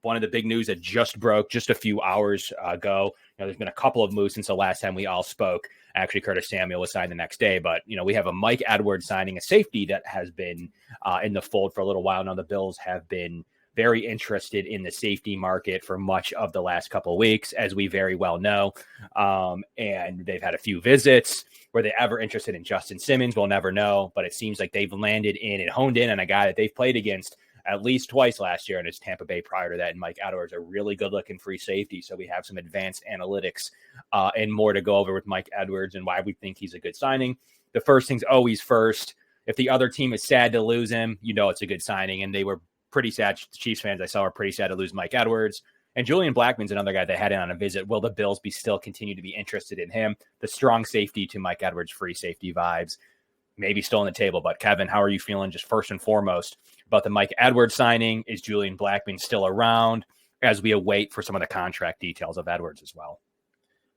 one of the big news that just broke just a few hours ago. There's been a couple of moves since the last time we all spoke. Actually, Curtis Samuel was signed the next day, but we have a Mike Edwards signing, a safety that has been in the fold for a little while now. The Bills have been very interested in the safety market for much of the last couple of weeks, as we very well know. And they've had a few visits. Were they ever interested in Justin Simmons? We'll never know, but it seems like they've landed in and honed in on a guy that they've played against at least twice last year, and it's Tampa Bay prior to that. And Mike Edwards, a really good-looking free safety. So we have some advanced analytics and more to go over with Mike Edwards and why we think he's a good signing. The first thing's always first. If the other team is sad to lose him, it's a good signing. And they were pretty sad. Chiefs fans I saw were pretty sad to lose Mike Edwards. And Julian Blackmon's another guy they had in on a visit. Will the Bills still continue to be interested in him? The strong safety to Mike Edwards, free safety vibes, maybe still on the table. But Kevin, how are you feeling just first and foremost about the Mike Edwards signing? Is Julian Blackmon still around as we await for some of the contract details of Edwards as well?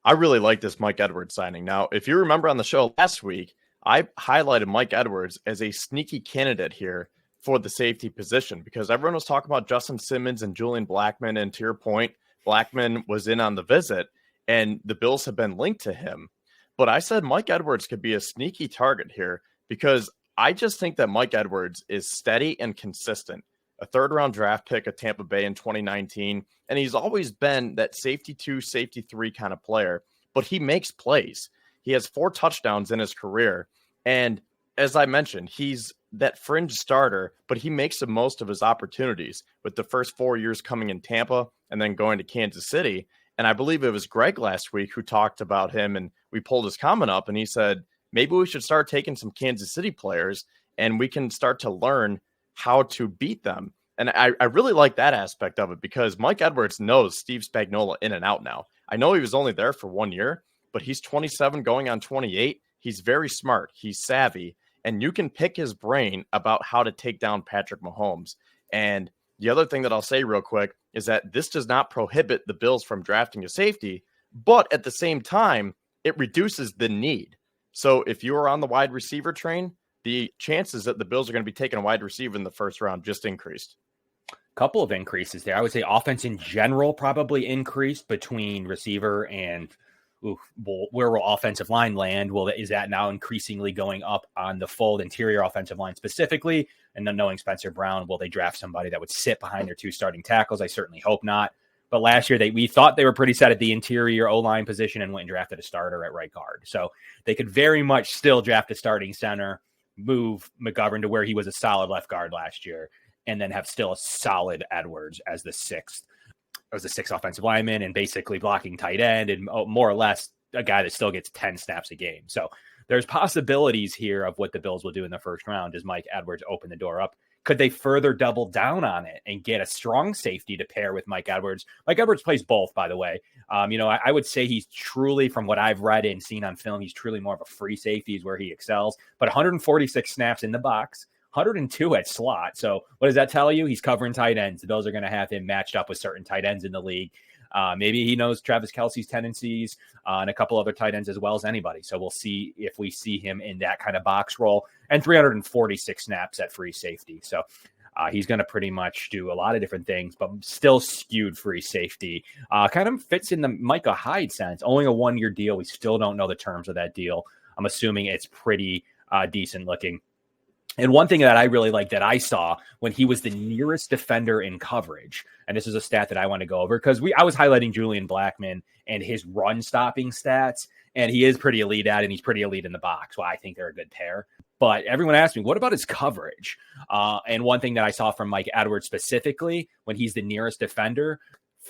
I really like this Mike Edwards signing. Now, if you remember on the show last week, I highlighted Mike Edwards as a sneaky candidate here for the safety position because everyone was talking about Justin Simmons and Julian Blackmon. And to your point, Blackmon was in on the visit and the Bills have been linked to him. But I said Mike Edwards could be a sneaky target here because I just think that Mike Edwards is steady and consistent. A third-round draft pick at Tampa Bay in 2019, and he's always been that safety 2, safety 3 kind of player, but he makes plays. He has 4 touchdowns in his career, and as I mentioned, he's that fringe starter, but he makes the most of his opportunities with the first 4 years coming in Tampa and then going to Kansas City. And I believe it was Greg last week who talked about him, and we pulled his comment up, and he said, maybe we should start taking some Kansas City players and we can start to learn how to beat them. And I really like that aspect of it because Mike Edwards knows Steve Spagnuolo in and out now. I know he was only there for 1 year, but he's 27 going on 28. He's very smart. He's savvy. And you can pick his brain about how to take down Patrick Mahomes. And the other thing that I'll say real quick is that this does not prohibit the Bills from drafting a safety, but at the same time, it reduces the need. So if you are on the wide receiver train, the chances that the Bills are going to be taking a wide receiver in the first round just increased. Couple of increases there. I would say offense in general probably increased between receiver and where will offensive line land? Is that now increasingly going up on the fold, interior offensive line specifically? And then knowing Spencer Brown, will they draft somebody that would sit behind their 2 starting tackles? I certainly hope not. But last year, we thought they were pretty set at the interior O-line position and went and drafted a starter at right guard. So they could very much still draft a starting center, move McGovern to where he was a solid left guard last year, and then have still a solid Edwards as the sixth offensive lineman and basically blocking tight end and more or less a guy that still gets 10 snaps a game. So there's possibilities here of what the Bills will do in the first round. Does Mike Edwards open the door up? Could they further double down on it and get a strong safety to pair with Mike Edwards? Mike Edwards plays both, by the way. I would say he's truly, from what I've read and seen on film, he's truly more of a free safety is where he excels. But 146 snaps in the box, 102 at slot. So what does that tell you? He's covering tight ends. The Bills are going to have him matched up with certain tight ends in the league. Maybe he knows Travis Kelce's tendencies and a couple other tight ends as well as anybody. So we'll see if we see him in that kind of box role, and 346 snaps at free safety. So he's going to pretty much do a lot of different things, but still skewed free safety. Kind of fits in the Micah Hyde sense. Only a 1-year deal. We still don't know the terms of that deal. I'm assuming it's pretty decent looking. And one thing that I really like that I saw when he was the nearest defender in coverage, and this is a stat that I want to go over because I was highlighting Julian Blackmon and his run stopping stats, and he is pretty elite at it, and he's pretty elite in the box. Well, I think they're a good pair. But everyone asked me, what about his coverage? And one thing that I saw from Mike Edwards specifically, when he's the nearest defender,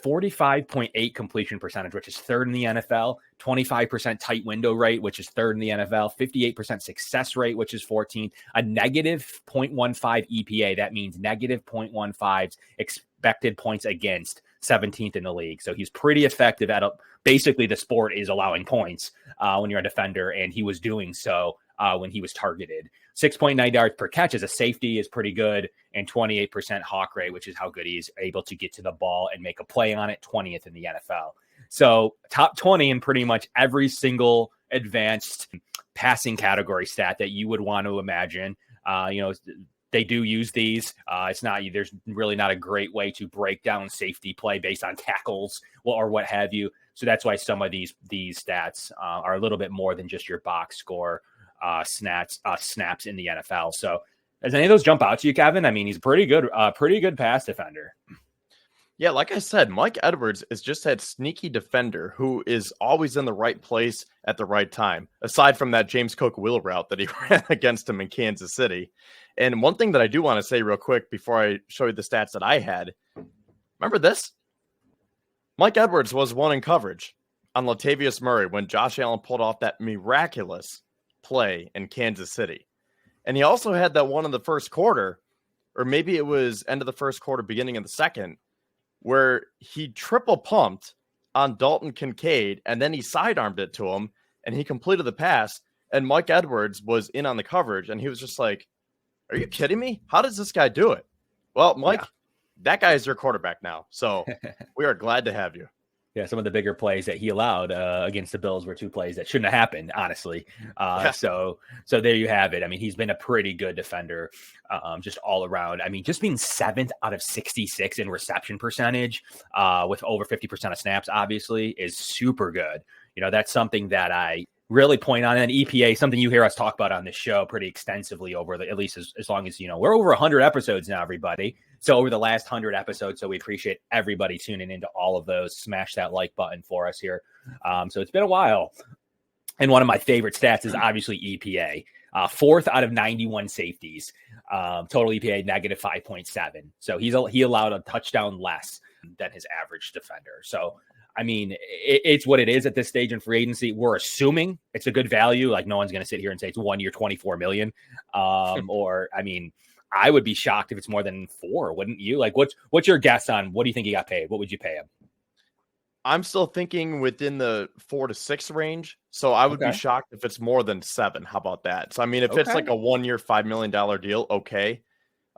45.8 completion percentage, which is third in the NFL, 25% tight window rate, which is third in the NFL, 58% success rate, which is 14th, a negative 0.15 EPA. That means negative 0.15 expected points against, 17th in the league. So he's pretty effective at basically the sport is allowing points when you're a defender, and he was doing so when he was targeted. 6.9 yards per catch as a safety is pretty good, and 28% hawk rate, which is how good he's able to get to the ball and make a play on it, 20th in the NFL. So top 20 in pretty much every single advanced passing category stat that you would want to imagine. they do use these. There's really not a great way to break down safety play based on tackles or what have you. So that's why some of these stats are a little bit more than just your box score snaps in the NFL. So does any of those jump out to you, Kevin? I mean, he's pretty good pass defender. Yeah, like I said, Mike Edwards is just that sneaky defender who is always in the right place at the right time, aside from that James Cook wheel route that he ran against him in Kansas City. And one thing that I do want to say real quick before I show you the stats that I had, remember this? Mike Edwards was one in coverage on Latavius Murray when Josh Allen pulled off that miraculous play in Kansas City. And he also had that one in the first quarter, or maybe it was end of the first quarter, beginning of the second, where he triple pumped on Dalton Kincaid, and then he sidearmed it to him, and he completed the pass, and Mike Edwards was in on the coverage, and he was just like, are you kidding me? How does this guy do it? Well, Mike, that guy is your quarterback now, so we are glad to have you. Yeah, some of the bigger plays that he allowed against the Bills were two plays that shouldn't have happened, honestly. So there you have it. I mean, he's been a pretty good defender just all around. I mean, just being 7th out of 66 in reception percentage with over 50% of snaps, obviously, is super good. You know, that's something that I really point on. And EPA, something you hear us talk about on this show pretty extensively at least as long as, we're over 100 episodes now, everybody. So over the last 100 episodes, so we appreciate everybody tuning into all of those. Smash that like button for us here. So it's been a while. And one of my favorite stats is obviously EPA. 4th out of 91 safeties. Total EPA negative 5.7. So he allowed a touchdown less than his average defender. So, I mean, it's what it is at this stage in free agency. We're assuming it's a good value. Like, no one's going to sit here and say it's 1 year, $24 million. Or, I mean, I would be shocked if it's more than 4, wouldn't you? Like, what's your guess on what do you think he got paid? What would you pay him? I'm still thinking within the 4 to 6 range. So I would be shocked if it's more than 7. How about that? So, I mean, if it's like a 1 year, $5 million deal, okay.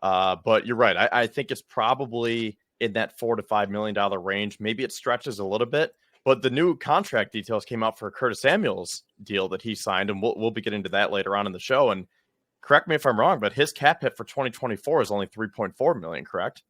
But you're right. I think it's probably in that $4 to $5 million range. Maybe it stretches a little bit, but the new contract details came out for Curtis Samuel's deal that he signed, and we'll be getting to that later on in the show. And correct me if I'm wrong, but his cap hit for 2024 is only $3.4 million, correct?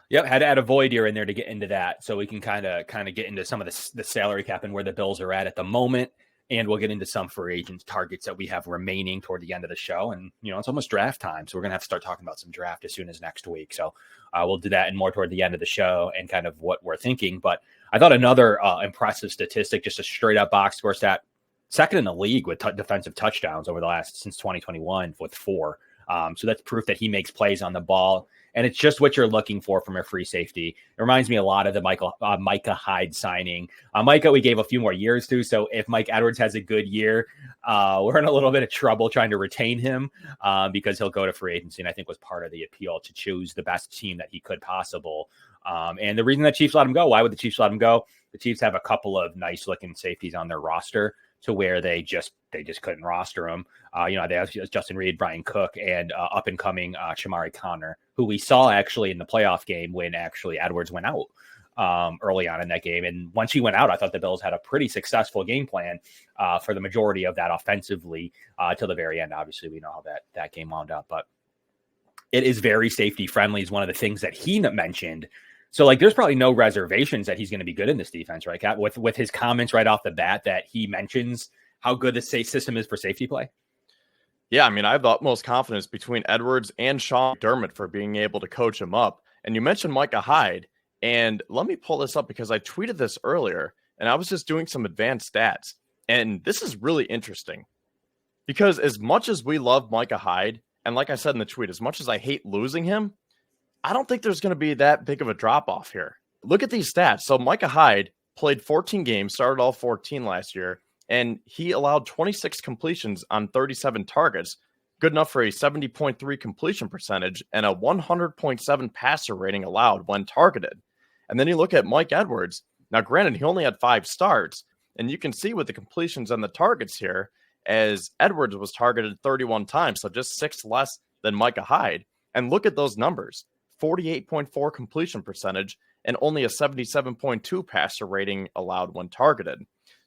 Yep, had to add a void year in there to get into that, so we can kind of get into some of the salary cap and where the Bills are at the moment, and we'll get into some free agent targets that we have remaining toward the end of the show. And it's almost draft time, so we're gonna have to start talking about some draft as soon as next week. So we'll do that and more toward the end of the show and kind of what we're thinking. But I thought another impressive statistic, just a straight up box score stat, second in the league with defensive touchdowns since 2021 with 4. So that's proof that he makes plays on the ball. And it's just what you're looking for from a free safety. It reminds me a lot of the Micah Hyde signing. Micah, we gave a few more years to. So if Mike Edwards has a good year, we're in a little bit of trouble trying to retain him because he'll go to free agency. And I think was part of the appeal to choose the best team that he could possible. And the reason that Chiefs let him go, why would the Chiefs let him go? The Chiefs have a couple of nice looking safeties on their roster to where they just couldn't roster him. They have Justin Reed, Brian Cook, and up and coming Shamari Connor, who we saw actually in the playoff game when actually Edwards went out early on in that game. And once he went out, I thought the Bills had a pretty successful game plan for the majority of that offensively till the very end. Obviously, we know how that game wound up, but it is very safety friendly is one of the things that he mentioned. So, like, there's probably no reservations that he's going to be good in this defense, right, Kat? With his comments right off the bat that he mentions how good the system is for safety play. Yeah, I mean, I have the utmost confidence between Edwards and Sean McDermott for being able to coach him up. And you mentioned Micah Hyde, and let me pull this up because I tweeted this earlier, and I was just doing some advanced stats. And this is really interesting because as much as we love Micah Hyde, and like I said in the tweet, as much as I hate losing him, I don't think there's going to be that big of a drop-off here. Look at these stats. So Micah Hyde played 14 games, started all 14 last year, and he allowed 26 completions on 37 targets, good enough for a 70.3 completion percentage and a 100.7 passer rating allowed when targeted. And then you look at Mike Edwards. Now, granted, he only had 5 starts, and you can see with the completions and the targets here, as Edwards was targeted 31 times, so just 6 less than Micah Hyde. And look at those numbers. 48.4 completion percentage and only a 77.2 passer rating allowed when targeted.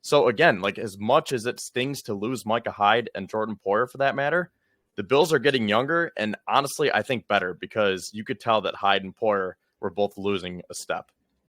So again, like as much as it stings to lose Micah Hyde and Jordan Poyer for that matter, The Bills are getting younger, and honestly, I think better, because you could tell that Hyde and Poyer were both losing a step.